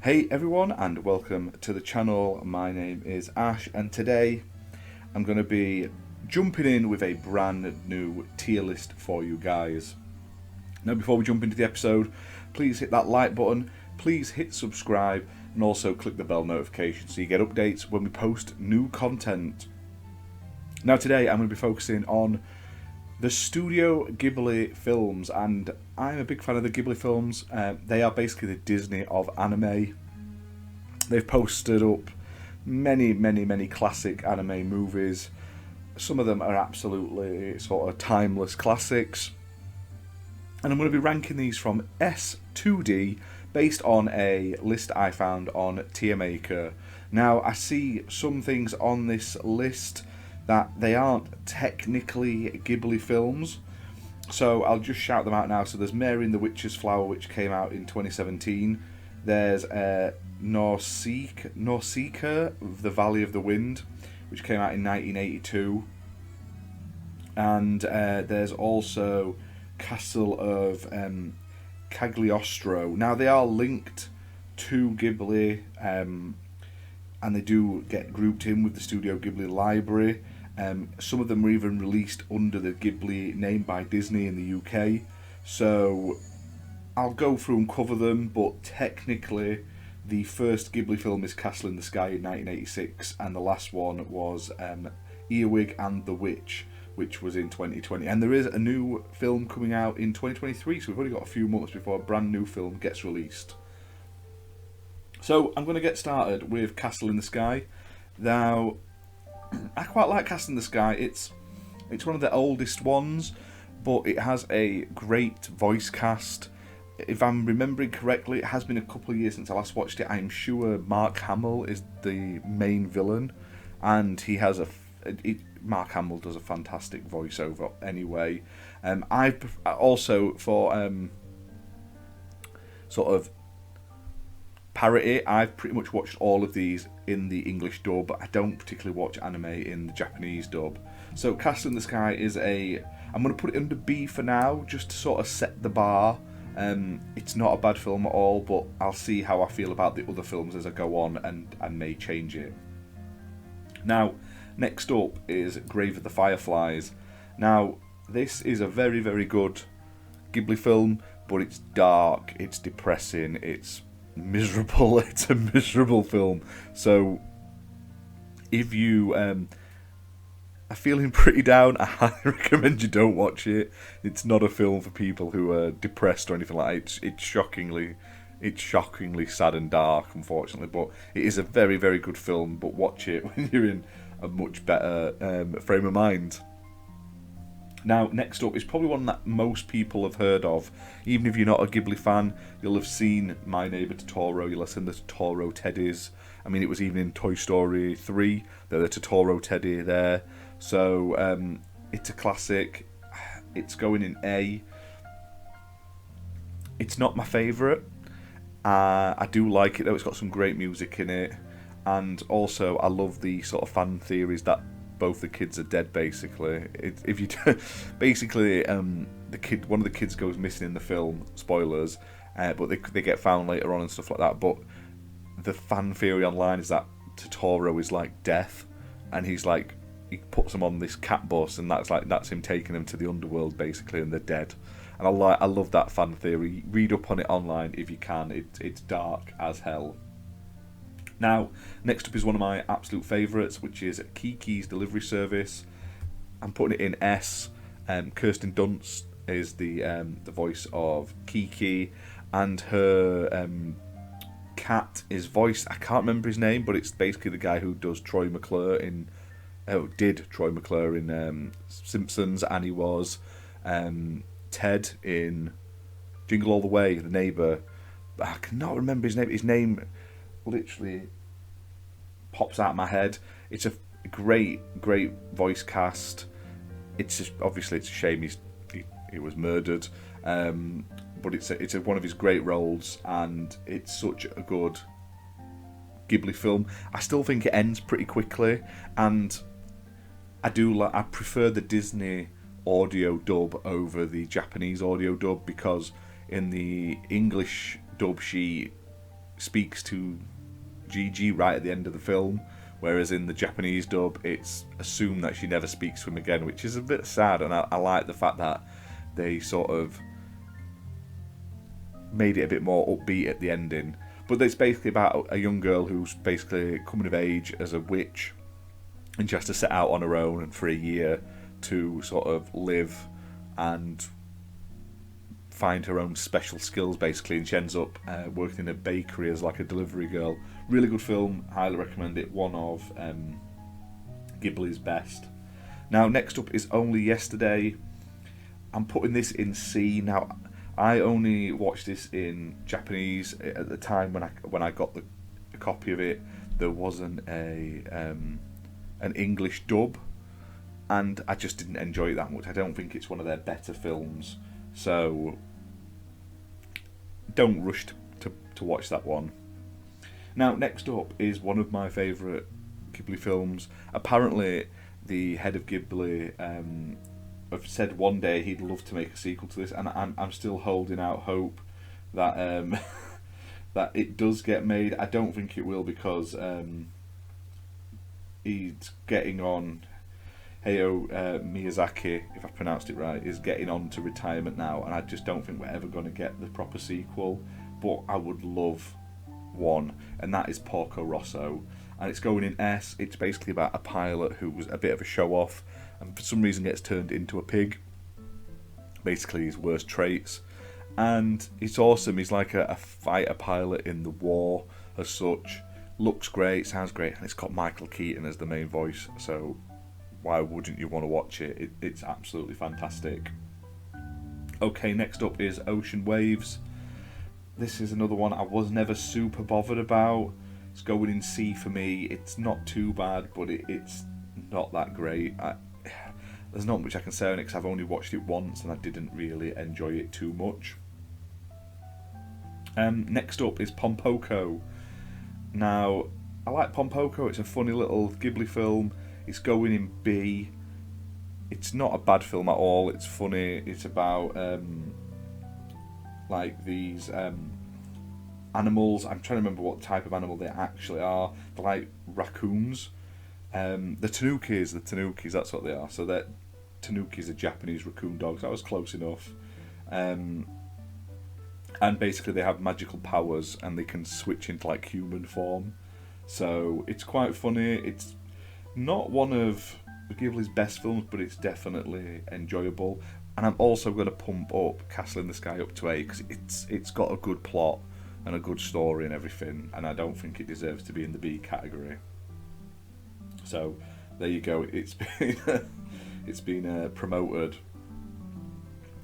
Hey everyone, and welcome to the channel. My name is Ash, and today I'm going to be jumping in with a brand new tier list for you guys. Now, before we jump into the episode, please hit that like button, please hit subscribe, and also click the bell notification so you get updates when we post new content. Now, today I'm going to be focusing on the Studio Ghibli films, and I'm a big fan of the Ghibli films. They are basically the Disney of anime. They've posted up many classic anime movies. Some of them are absolutely sort of timeless classics. And I'm going to be ranking these from S to D based on a list I found on Tiermaker. Now, I see some things on this list that they aren't technically Ghibli films, so I'll just shout them out now. So there's Mary and the Witch's Flower, which came out in 2017. There's Nausicaa, The Valley of the Wind, which came out in 1982. And there's also Castle of Cagliostro. Now, they are linked to Ghibli, and they do get grouped in with the Studio Ghibli library. Some of them were even released under the Ghibli name by Disney in the UK. So I'll go through and cover them, but technically the first Ghibli film is Castle in the Sky in 1986, and the last one was Earwig and the Witch, which was in 2020. And there is a new film coming out in 2023, so we've only got a few months before a brand new film gets released. So I'm going to get started with Castle in the Sky. Now, I quite like Castle in the Sky. It's one of the oldest ones, but it has a great voice cast. If I'm remembering correctly, it has been a couple of years since I last watched it. I'm sure Mark Hamill is the main villain, and he has Mark Hamill does a fantastic voiceover anyway. I also, for sort of parody, I've pretty much watched all of these in the English dub, but I don't particularly watch anime in the Japanese dub. So Castle in the Sky is I'm going to put it under B for now, just to sort of set the bar. It's not a bad film at all, but I'll see how I feel about the other films as I go on, and may change it. Now, next up is Grave of the Fireflies. Now, this is a very good Ghibli film, but it's dark, it's depressing, it's miserable. It's a miserable film. So if you are feeling pretty down, I highly recommend you don't watch it. It's not a film for people who are depressed or anything like that. It's shockingly sad and dark, unfortunately, but it is a very good film. But watch it when you're in a much better frame of mind. Now, next up is probably one that most people have heard of. Even if you're not a Ghibli fan, you'll have seen My Neighbor Totoro, you'll have seen the Totoro teddies. I mean, it was even in Toy Story 3, the Totoro teddy there. So, it's a classic. It's going in A. It's not my favourite. I do like it though, it's got some great music in it. And also, I love the sort of fan theories that both the kids are dead. Basically, one of the kids goes missing in the film. Spoilers, but they get found later on and stuff like that. But the fan theory online is that Totoro is like death, and he puts them on this cat bus, and that's him taking them to the underworld basically, and they're dead. And I love that fan theory. Read up on it online if you can. It's dark as hell. Now, next up is one of my absolute favourites, which is Kiki's Delivery Service. I'm putting it in S. Kirsten Dunst is the voice of Kiki, and her cat is voiced, I can't remember his name, but it's basically the guy who does Troy McClure in Simpsons, and he was Ted in Jingle All the Way, the neighbour. I cannot remember his name. His name literally pops out of my head. It's a great voice cast. It's just, obviously it's a shame he was murdered, but it's one of his great roles, and it's such a good Ghibli film. I still think it ends pretty quickly, and I prefer the Disney audio dub over the Japanese audio dub, because in the English dub she speaks to Gigi right at the end of the film, whereas in the Japanese dub it's assumed that she never speaks to him again, which is a bit sad, and I like the fact that they sort of made it a bit more upbeat at the ending. But it's basically about a young girl who's basically coming of age as a witch, and she has to set out on her own for a year to sort of live and find her own special skills, basically, and she ends up working in a bakery as like a delivery girl. Really good film, highly recommend it. One of Ghibli's best. Now, next up is Only Yesterday. I'm putting this in C. Now, I only watched this in Japanese at the time when I got the copy of it. There wasn't an English dub, and I just didn't enjoy it that much. I don't think it's one of their better films, so don't rush to watch that one. Now, next up is one of my favourite Ghibli films. Apparently, the head of Ghibli have said one day he'd love to make a sequel to this, and I'm still holding out hope that that it does get made. I don't think it will, because he's getting on. Hayao Miyazaki, if I pronounced it right, is getting on to retirement now, and I just don't think we're ever going to get the proper sequel. But I would love one, and that is Porco Rosso, and it's going in S. It's basically about a pilot who was a bit of a show-off, and for some reason gets turned into a pig. Basically his worst traits, and it's awesome. He's like a fighter pilot in the war as such. Looks great, sounds great, and it's got Michael Keaton as the main voice, so why wouldn't you want to watch it? It's absolutely fantastic. Okay, next up is Ocean Waves. This is another one I was never super bothered about. It's going in C for me. It's not too bad, but it's not that great. There's not much I can say on it because I've only watched it once and I didn't really enjoy it too much. Next up is Pompoko. Now, I like Pompoko. It's a funny little Ghibli film. It's going in B. It's not a bad film at all. It's funny. It's about like these animals. I'm trying to remember what type of animal they actually are. They're like raccoons. The tanukis, that's what they are. So that tanukis are Japanese raccoon dogs. That was close enough. And basically they have magical powers and they can switch into like human form. So it's quite funny. It's not one of Ghibli's best films, but it's definitely enjoyable. And I'm also going to pump up Castle in the Sky up to A because it's got a good plot and a good story and everything, and I don't think it deserves to be in the B category. So there you go. It's been promoted.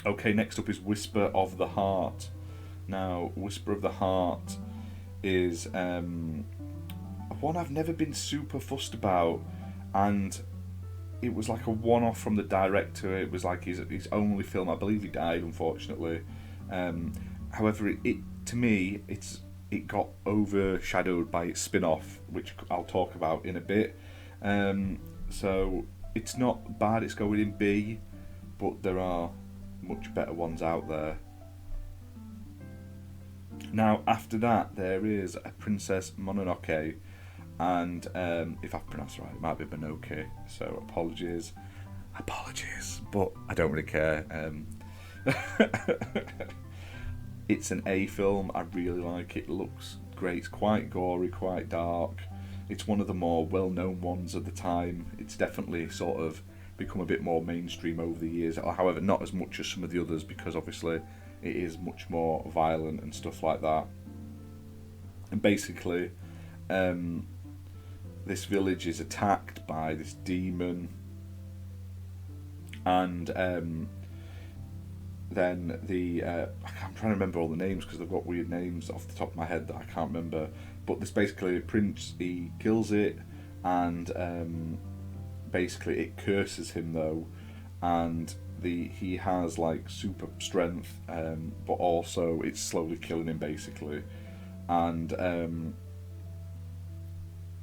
Okay, next up is Whisper of the Heart. Now, Whisper of the Heart is one I've never been super fussed about, and it was like a one-off from the director. It was like his only film. I believe he died, unfortunately. However, it to me, it got overshadowed by its spin-off, which I'll talk about in a bit. So it's not bad. It's going in B, but there are much better ones out there. Now, after that, there is a Princess Mononoke. And if I've pronounced it right, it might be Mononoke, so apologies, but I don't really care. It's an A film. I really like it. It looks great. It's quite gory, quite dark. It's one of the more well-known ones of the time. It's definitely sort of become a bit more mainstream over the years. However, not as much as some of the others, because obviously it is much more violent and stuff like that. And basically, this village is attacked by this demon, and then I'm trying to remember all the names because they've got weird names off the top of my head that I can't remember. But this basically prince, he kills it, and basically it curses him though, and he has like super strength, but also it's slowly killing him basically, and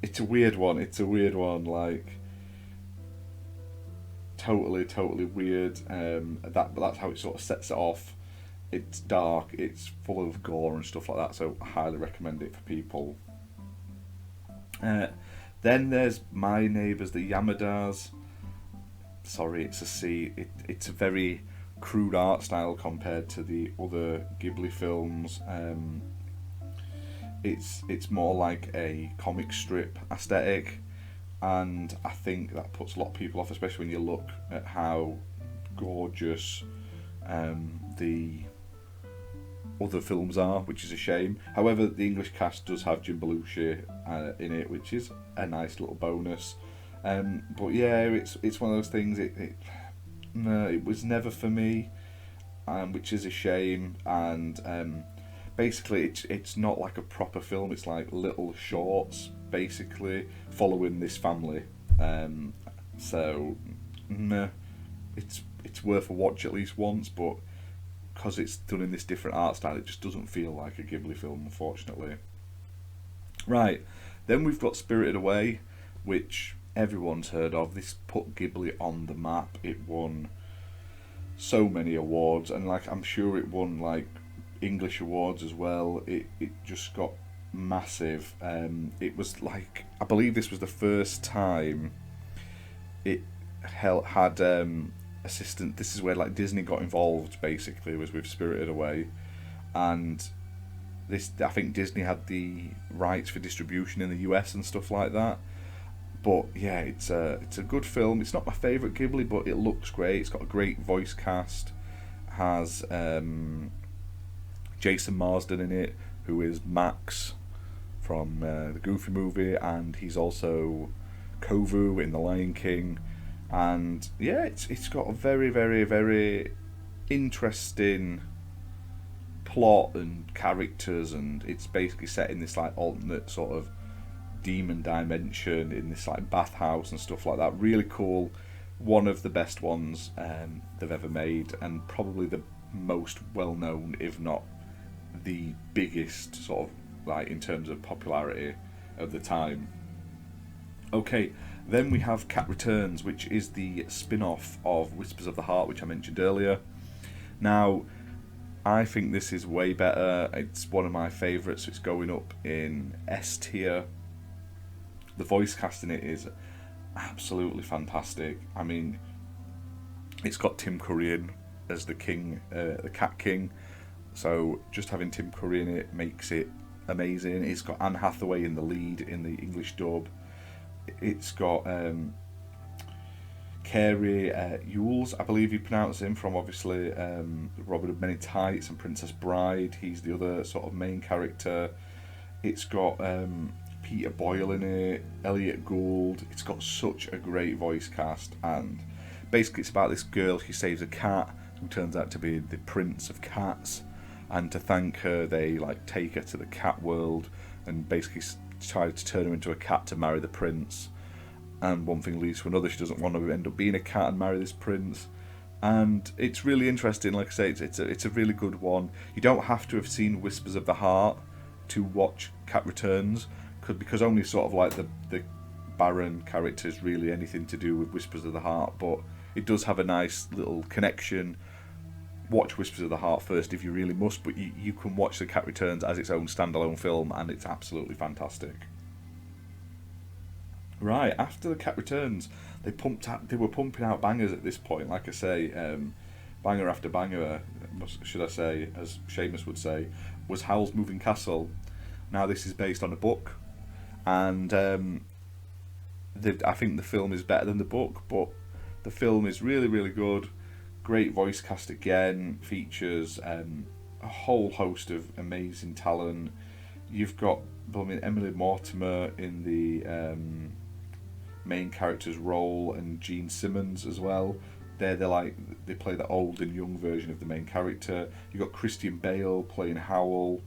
it's a weird one. Like totally weird. But that's how it sort of sets it off. It's dark, it's full of gore and stuff like that, so I highly recommend it for people. Then there's My Neighbours the Yamadas. Sorry, it's a C. It's a very crude art style compared to the other Ghibli films. It's more like a comic strip aesthetic, and I think that puts a lot of people off, especially when you look at how gorgeous the other films are, which is a shame. However, the English cast does have Jim Belushi in it, which is a nice little bonus. But yeah, it's one of those things. No, it was never for me, which is a shame. And basically, it's not like a proper film. It's like little shorts, basically following this family. So, no, it's worth a watch at least once, but because it's done in this different art style, it just doesn't feel like a Ghibli film, unfortunately. Right, then we've got Spirited Away, which everyone's heard of. This put Ghibli on the map. It won so many awards, and like I'm sure it won like English awards as well. It just got massive. It was like, I believe this was the first time it had assistant. This is where like Disney got involved. Basically, was with Spirited Away, and this, I think Disney had the rights for distribution in the US and stuff like that. But yeah, it's a good film. It's not my favourite Ghibli, but it looks great. It's got a great voice cast. Has Jason Marsden in it, who is Max from the Goofy movie, and he's also Kovu in The Lion King. And yeah, it's got a very, very, very interesting plot and characters, and it's basically set in this like alternate sort of demon dimension in this like bathhouse and stuff like that. Really cool. One of the best ones they've ever made, and probably the most well known, if not the biggest, sort of like in terms of popularity of the time. Okay, then we have Cat Returns, which is the spin-off of Whispers of the Heart, which I mentioned earlier. Now, I think this is way better. It's one of my favourites. It's going up in S tier. The voice cast in it is absolutely fantastic. I mean, it's got Tim Curry in as the king, the Cat King. So just having Tim Curry in it makes it amazing. It's got Anne Hathaway in the lead in the English dub. It's got Carey Ewells, I believe you pronounce him, from obviously Robert of Many Tights and Princess Bride. He's the other sort of main character. It's got Peter Boyle in it, Elliot Gould. It's got such a great voice cast, and basically it's about this girl who saves a cat who turns out to be the prince of cats, and to thank her they like take her to the cat world and basically try to turn her into a cat to marry the prince. And one thing leads to another. She doesn't want to end up being a cat and marry this prince. And it's really interesting. Like I say, it's a really good one. You don't have to have seen Whispers of the Heart to watch Cat Returns, because only sort of like the Baron character is really anything to do with Whispers of the Heart. But it does have a nice little connection. Watch Whispers of the Heart first if you really must, but you can watch The Cat Returns as its own standalone film, and it's absolutely fantastic. Right, after The Cat Returns, they were pumping out bangers at this point. Like I say, banger after banger, should I say, as Seamus would say, was Howl's Moving Castle. Now this is based on a book, and I think the film is better than the book, but the film is really, really good. Great voice cast again, features a whole host of amazing talent. You've got Emily Mortimer in the main character's role, and Gene Simmons as well. They play the old and young version of the main character. You've got Christian Bale playing Howl,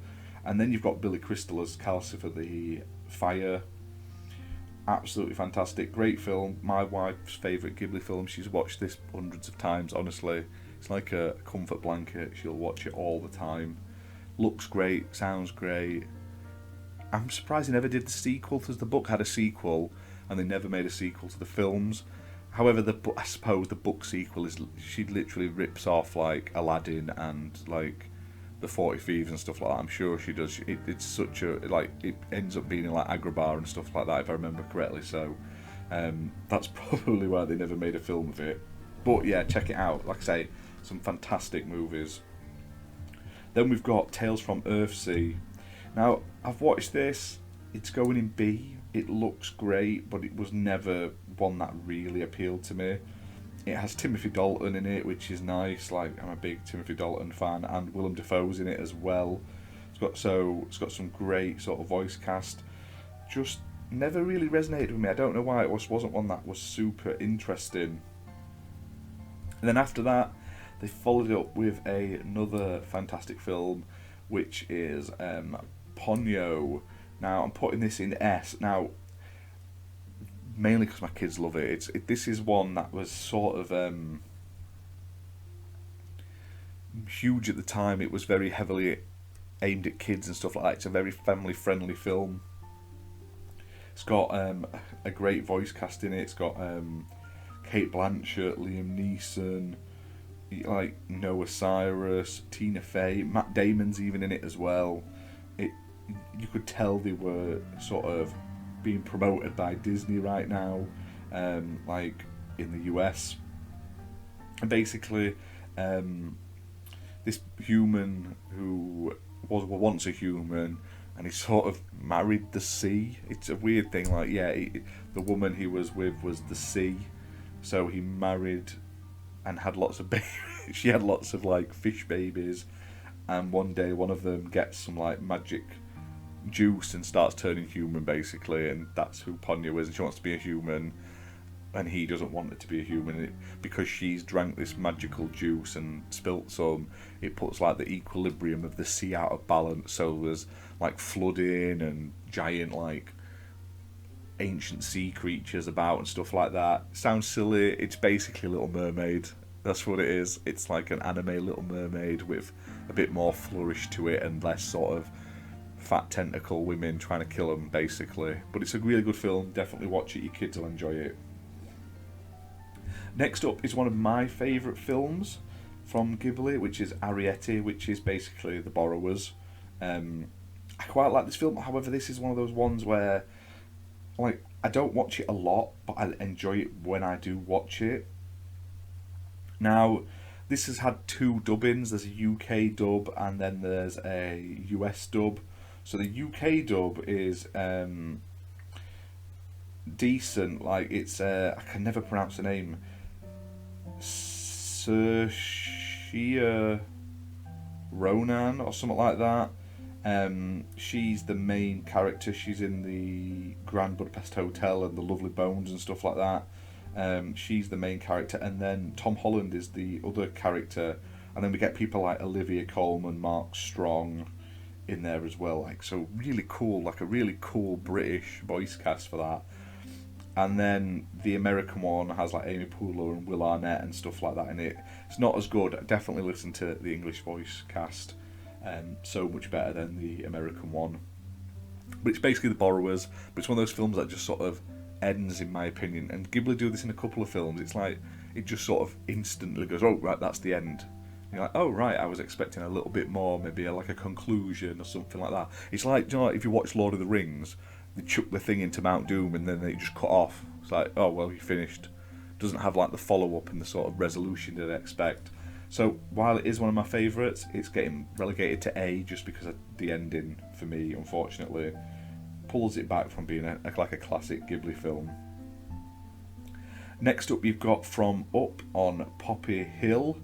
and then you've got Billy Crystal as Calcifer the Fire. Absolutely fantastic, great film. My wife's favourite Ghibli film. She's watched this hundreds of times, honestly. It's like a comfort blanket. She'll watch it all the time. Looks great, sounds great. I'm surprised they never did the sequel, because the book had a sequel and they never made a sequel to the films. However, I suppose the book sequel is she literally rips off like Aladdin and like the 40 Thieves and stuff like that. I'm sure she does. It's such a like it ends up being in like Agrabah and stuff like that if I remember correctly. So that's probably why they never made a film of it. But yeah, check it out. Like I say, some fantastic movies. Then we've got Tales from Earthsea. Now I've watched this. It's going in B. It looks great, but it was never one that really appealed to me. It has Timothy Dalton in it, which is nice. Like, I'm a big Timothy Dalton fan, and Willem Dafoe's in it as well. It's got some great sort of voice cast. Just never really resonated with me. I don't know why. It wasn't one that was super interesting. And then after that, they followed it up with another fantastic film, which is Ponyo. Now, I'm putting this in S. Now, mainly because my kids love it. This is one that was sort of huge at the time. It was very heavily aimed at kids and stuff like that. It's a very family-friendly film. It's got a great voice cast in it. It's got Kate Blanchett, Liam Neeson, like Noah Cyrus, Tina Fey, Matt Damon's even in it as well. You could tell they were sort of being promoted by Disney right now, like in the US. And basically, this human who was once a human, and he sort of married the sea. It's a weird thing, like the woman he was with was the sea, so he married and had lots of babies. She had lots of like fish babies, and one day one of them gets some like magic juice and starts turning human basically, and that's who Ponyo is, and she wants to be a human, and he doesn't want it to be a human. Because she's drank this magical juice and spilt some, it puts like the equilibrium of the sea out of balance, so there's like flooding and giant like ancient sea creatures about and stuff like that. Sounds silly. It's basically Little Mermaid. That's what it is. It's like an anime Little Mermaid with a bit more flourish to it and less sort of fat tentacle women trying to kill them basically. But it's a really good film. Definitely watch it. Your kids will enjoy it. Next up is one of my favourite films from Ghibli, which is Arrietty, which is basically The Borrowers. I quite like this film. However, this is one of those ones where like I don't watch it a lot, but I enjoy it when I do watch it. Now, this has had two dubbings. There's a UK dub and then there's a US dub. So the UK dub is decent. Like it's I can never pronounce the name. Saoirse Ronan or something like that. She's the main character. She's in the Grand Budapest Hotel and the Lovely Bones and stuff like that. She's the main character, and then Tom Holland is the other character, and then we get people like Olivia Colman, Mark Strong in there as well. Like, so really cool, like a really cool British voice cast for that. And then the American one has like Amy Poehler and Will Arnett and stuff like that in it. It's not as good. Definitely listen to the English voice cast. So much better than the American one. But it's basically The Borrowers, but it's one of those films that just sort of ends, in my opinion. And Ghibli do this in a couple of films. It's like it just sort of instantly goes, oh right, that's the end. And you're like, oh right, I was expecting a little bit more, maybe like a conclusion or something like that. It's like, you know, like if you watch Lord of the Rings, they chuck the thing into Mount Doom and then they just cut off. It's like, oh well, you finished. Doesn't have like the follow up and the sort of resolution that I expect. So while it is one of my favourites, it's getting relegated to A just because of the ending for me, unfortunately. Pulls it back from being like a classic Ghibli film. Next up, you've got From Up on Poppy Hill,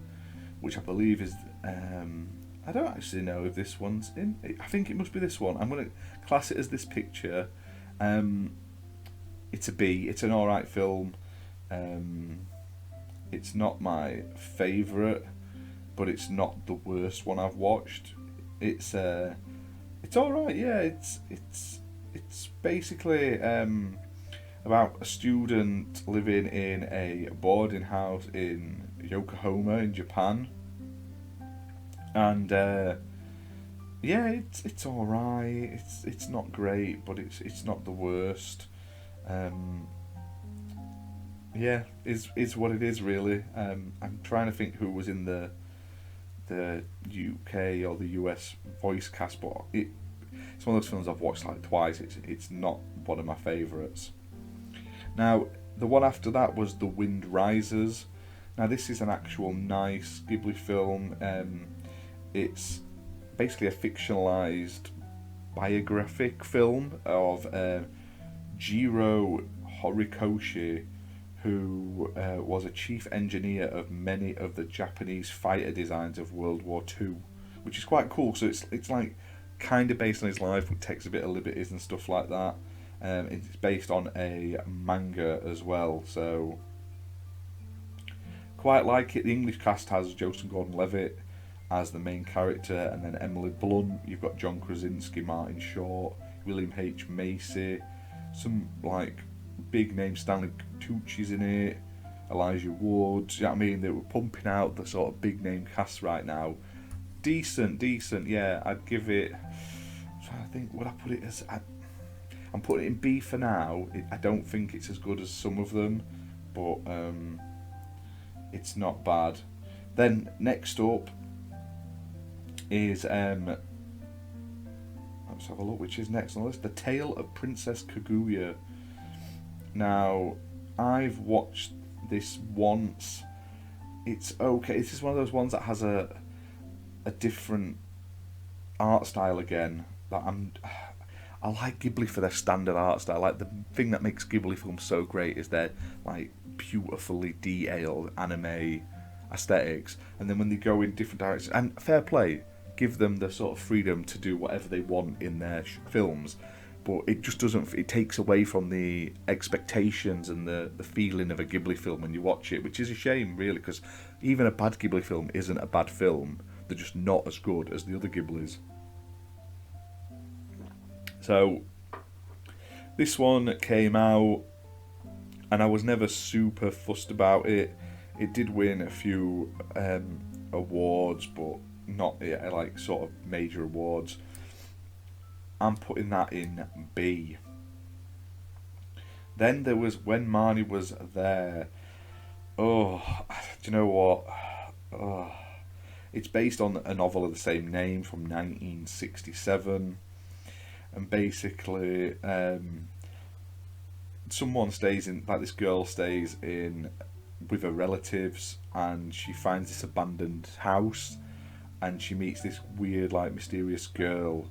which I believe is... I don't actually know if this one's in. I think it must be this one. I'm going to class it as this picture. It's a B. It's an alright film. It's not my favourite, but it's not the worst one I've watched. It's alright, yeah. It's basically about a student living in a boarding house in Yokohama in Japan. And yeah, it's alright. It's not great, but it's not the worst. yeah, is what it is really. I'm trying to think who was in the UK or the US voice cast, but it's one of those films I've watched like twice. It's not one of my favourites. Now, the one after that was The Wind Rises. Now, this is an actual nice Ghibli film. It's basically a fictionalized biographic film of Jiro Horikoshi, who was a chief engineer of many of the Japanese fighter designs of World War Two, which is quite cool. So it's like kind of based on his life, but takes a bit of liberties and stuff like that. It's based on a manga as well, so quite like it. The English cast has Joseph Gordon-Levitt as the main character, and then Emily Blunt. You've got John Krasinski, Martin Short, William H Macy, some like big names. Stanley Tucci's in it, Elijah Wood. You know what I mean? They were pumping out the sort of big name cast right now. Decent. Yeah, I'd give it. I'm trying to think. Would I put it as? I'm putting it in B for now. I don't think it's as good as some of them, but it's not bad. Then next up is let's have a look. Which is next on the list? The Tale of Princess Kaguya. Now, I've watched this once. It's okay. This is one of those ones that has a different art style again. That I like Ghibli for their standard art style. Like, the thing that makes Ghibli films so great is their like beautifully detailed anime aesthetics, and then when they go in different directions, and fair play, give them the sort of freedom to do whatever they want in their films, but it just doesn't. It takes away from the expectations and the feeling of a Ghibli film when you watch it, which is a shame, really, because even a bad Ghibli film isn't a bad film. They're just not as good as the other Ghiblis. So this one came out, and I was never super fussed about it. It did win a few awards, but not like sort of major awards. I'm putting that in B. Then there was When Marnie Was There. Oh, do you know what? Oh, it's based on a novel of the same name from 1967. And basically, someone stays in, like this girl stays in with her relatives, and she finds this abandoned house, and she meets this weird, like, mysterious girl,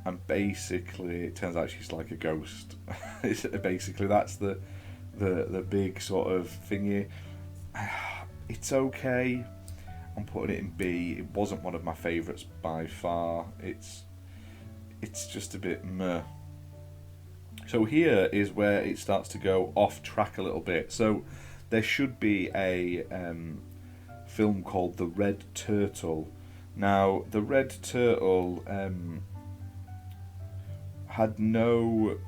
and basically it turns out she's like a ghost. Basically, that's the big sort of thingy. It's okay. I'm putting it in B. It wasn't one of my favourites by far. It's just a bit meh. So here is where it starts to go off track a little bit. So there should be a film called The Red Turtle. Now, The Red Turtle had no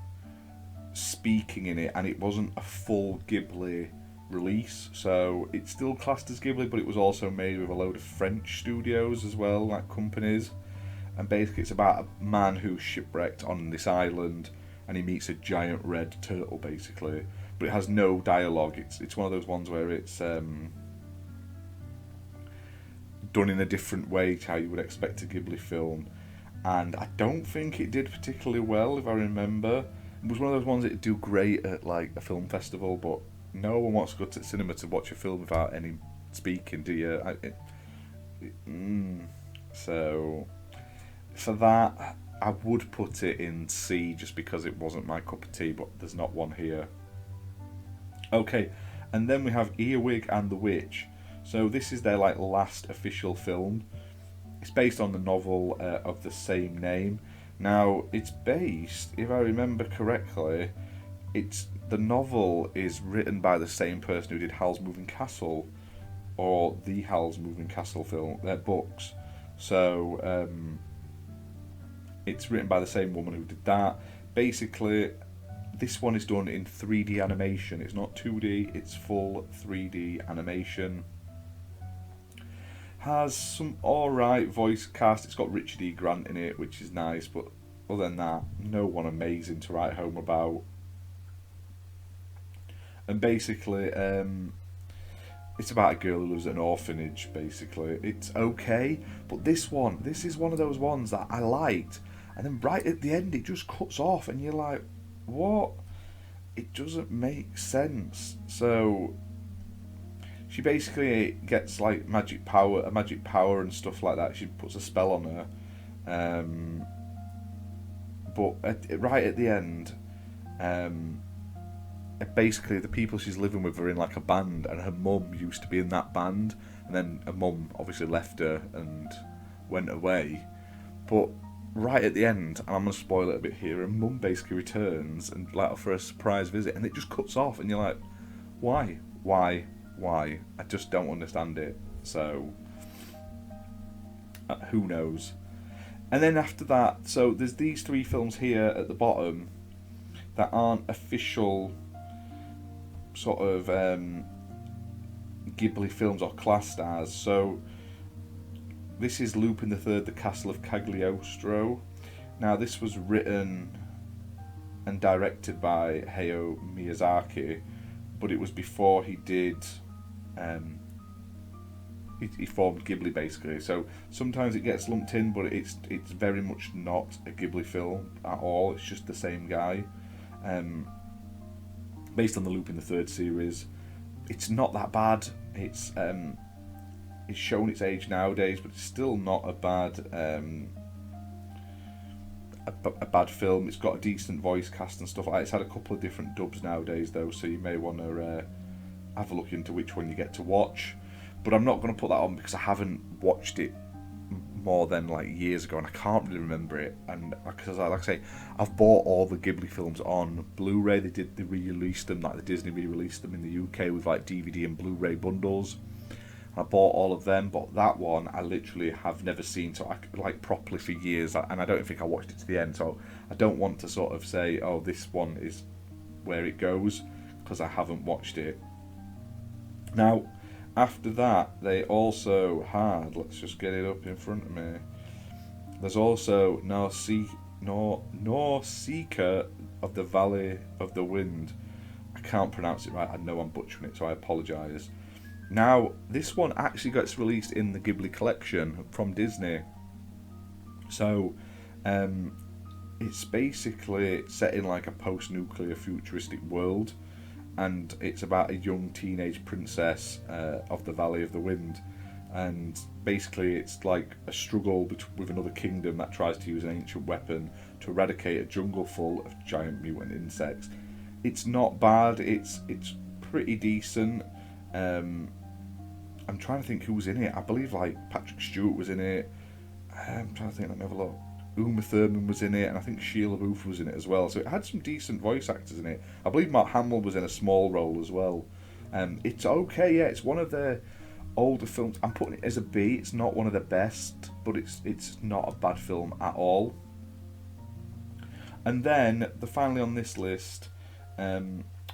speaking in it, and it wasn't a full Ghibli release. So it's still classed as Ghibli, but it was also made with a load of French studios as well, like companies. And basically it's about a man who's shipwrecked on this island, and he meets a giant red turtle, basically. But it has no dialogue. It's one of those ones where it's done in a different way to how you would expect a Ghibli film. And I don't think it did particularly well, if I remember. It was one of those ones that would do great at like a film festival, but no one wants to go to the cinema to watch a film without any speaking, do you? So for that, I would put it in C just because it wasn't my cup of tea, but there's not one here. Okay, and then we have Earwig and the Witch. So this is their like last official film. It's based on the novel of the same name. Now, it's based, if I remember correctly, the novel is written by the same person who did Howl's Moving Castle, or the Howl's Moving Castle film, their books. So it's written by the same woman who did that. Basically, this one is done in 3D animation. It's not 2D, it's full 3D animation. Has some alright voice cast. It's got Richard E. Grant in it, which is nice, but other than that, no one amazing to write home about. And basically, it's about a girl who lives at an orphanage. Basically, it's okay, but this is one of those ones that I liked, and then right at the end, it just cuts off, and you're like, what? It doesn't make sense. So she basically gets like a magic power and stuff like that. She puts a spell on her, but right at the end, basically the people she's living with are in like a band, and her mum used to be in that band, and then her mum obviously left her and went away. But right at the end, and I'm gonna spoil it a bit here, her mum basically returns and like for a surprise visit, and it just cuts off, and you're like, why? I just don't understand it. So who knows? And then after that, so there's these three films here at the bottom that aren't official sort of Ghibli films or classed as. So this is Lupin the Third, The Castle of Cagliostro. Now this was written and directed by Hayao Miyazaki, but it was before he did. He formed Ghibli basically. So sometimes it gets lumped in, but it's very much not a Ghibli film at all. It's just the same guy. Based on the Lupin the Third series, it's not that bad. It's shown its age nowadays, but it's still not a bad a bad film. It's got a decent voice cast and stuff like that. It's had a couple of different dubs nowadays though, so you may want to have a look into which one you get to watch. But I'm not going to put that on because I haven't watched it more than like years ago, and I can't really remember it. And because like I say, I've bought all the Ghibli films on Blu-ray. They re-released them, like the Disney re-released them in the UK with like DVD and Blu-ray bundles. I bought all of them, but that one I literally have never seen, so I like properly for years, and I don't think I watched it to the end. So I don't want to sort of say, oh, this one is where it goes, because I haven't watched it. Now, after that, they also had, let's just get it up in front of me, there's also Nausicaa of the Valley of the Wind. I can't pronounce it right, I know I'm butchering it, so I apologise. Now, this one actually gets released in the Ghibli collection from Disney. So, it's basically set in like a post-nuclear futuristic world, and it's about a young teenage princess of the Valley of the Wind, and basically it's like a struggle with another kingdom that tries to use an ancient weapon to eradicate a jungle full of giant mutant insects. It's not bad, it's pretty decent. I'm trying to think who was in it. I believe like Patrick Stewart was in it. I'm trying to think, let me have a look. Uma Thurman was in it, and I think Sheila Booth was in it as well. So it had some decent voice actors in it. I believe Mark Hamill was in a small role as well. It's okay, yeah. It's one of the older films. I'm putting it as a B. It's not one of the best, but it's not a bad film at all. And then, finally on this list,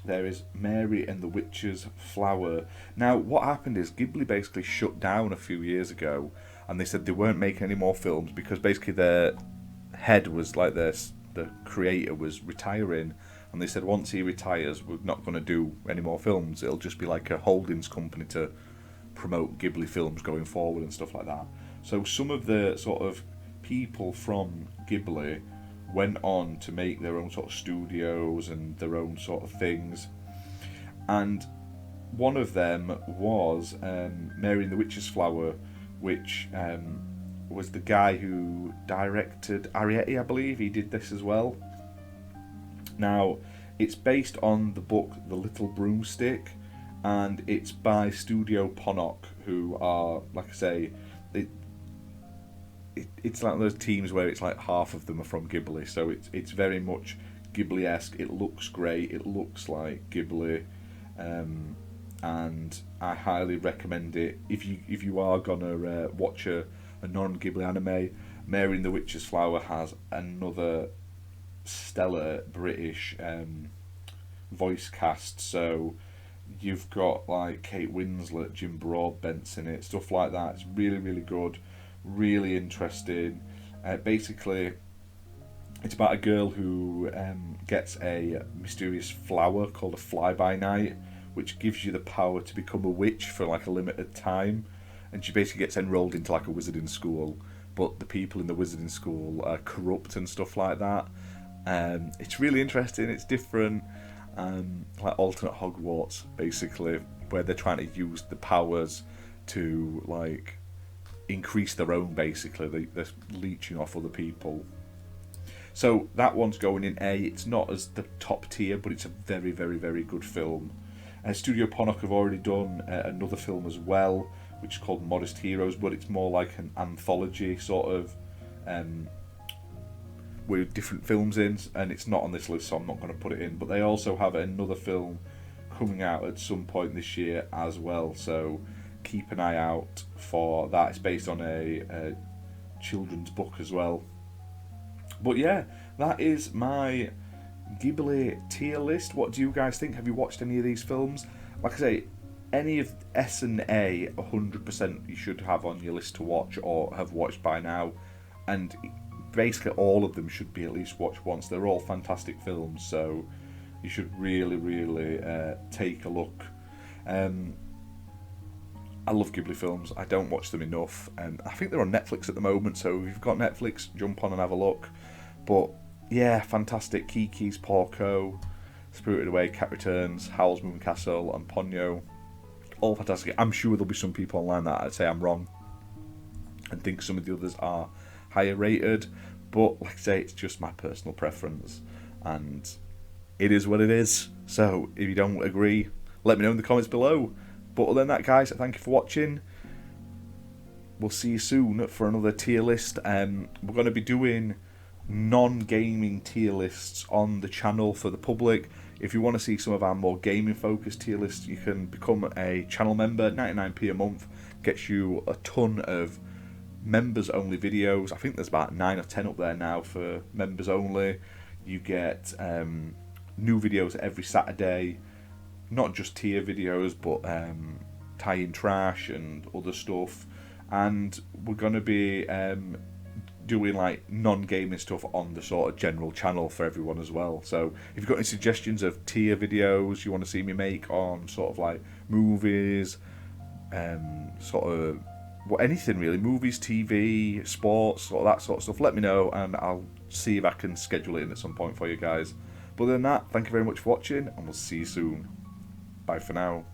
there is Mary and the Witch's Flower. Now, what happened is Ghibli basically shut down a few years ago, and they said they weren't making any more films because basically their head was like the creator was retiring, and they said once he retires, we're not going to do any more films. It'll just be like a holdings company to promote Ghibli films going forward and stuff like that. So some of the sort of people from Ghibli went on to make their own sort of studios and their own sort of things, and one of them was Mary and the Witch's Flower, which was the guy who directed Arrietty, I believe. He did this as well. Now, it's based on the book The Little Broomstick, and it's by Studio Ponok, who are, like I say, it's like those teams where it's like half of them are from Ghibli, so it's very much Ghibli-esque. It looks great, it looks like Ghibli, and I highly recommend it. If you are gonna watch a non-Ghibli anime, Mary and the Witch's Flower has another stellar British voice cast. So you've got like Kate Winslet, Jim Broadbent's in it, stuff like that. It's really, really good, really interesting. Basically, It's about a girl who gets a mysterious flower called a fly-by-night, which gives you the power to become a witch for like a limited time. And she basically gets enrolled into like a wizarding school, but the people in the wizarding school are corrupt and stuff like that. It's really interesting. It's different, like alternate Hogwarts, basically, where they're trying to use the powers to like increase their own. Basically, they're leeching off other people. So that one's going in A. It's not as the top tier, but it's a very, very, very good film. Studio Ponnock have already done another film as well, which is called Modest Heroes, but it's more like an anthology sort of, with different films in, and it's not on this list, so I'm not going to put it in. But they also have another film coming out at some point this year as well, so keep an eye out for that. It's based on a children's book as well. But yeah, that is my Ghibli tier list. What do you guys think? Have you watched any of these films? Like I say, any of S and A, 100% you should have on your list to watch or have watched by now. And basically all of them should be at least watched once. They're all fantastic films, so you should really, really take a look. I love Ghibli films. I don't watch them enough. I think they're on Netflix at the moment, so if you've got Netflix, jump on and have a look. But yeah, fantastic. Kiki's Porco, Spirited Away, Cat Returns, Howl's Moving Castle, and Ponyo. All fantastic. I'm sure there'll be some people online that I'd say I'm wrong and think some of the others are higher rated. But like I say, it's just my personal preference. And it is what it is. So if you don't agree, let me know in the comments below. But other than that, guys, thank you for watching. We'll see you soon for another tier list. We're going to be doing non-gaming tier lists on the channel for the public. If you want to see some of our more gaming focused tier lists, you can become a channel member. 99p a month gets you a ton of members only videos. I think there's about 9 or 10 up there now for members only. You get new videos every Saturday, not just tier videos, but tie-in trash and other stuff. And we're going to be doing like non-gaming stuff on the sort of general channel for everyone as well. So if you've got any suggestions of tier videos you want to see me make on sort of like movies, sort of anything really, movies, TV, sports, sort of that sort of stuff, let me know and I'll see if I can schedule it in at some point for you guys. But other than that, thank you very much for watching and we'll see you soon. Bye for now.